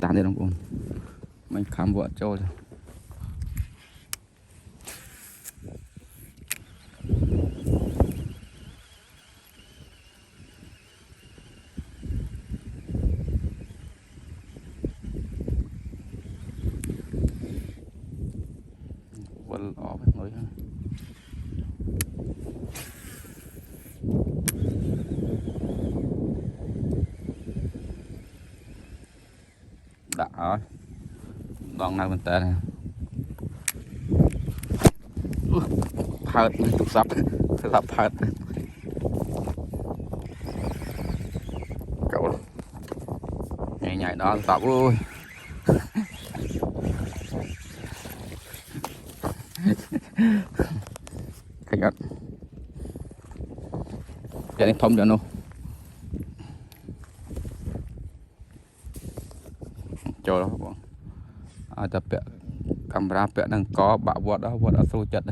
tàn đi đồng ôn mình khám vợ trôi rồi vẫn ở với người đã rồi đòn nào bên tay này phật tục sắp là phật cậu nhảy nhảy đó tập ơi cái gắt cái này thông cho nó cho đó bọn tập camera vẽ đang có bạo vọt đó sôi chật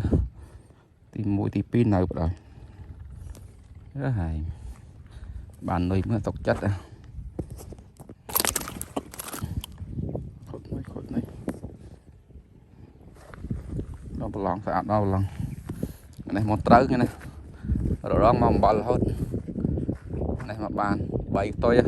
thì mũi thì pin này rồi rất hay bàn nơi mới tộc chất khốt này nó lòng sạch nó lòng này một trâu cái này rồi đó mong bò hốt này mà bàn bày tôi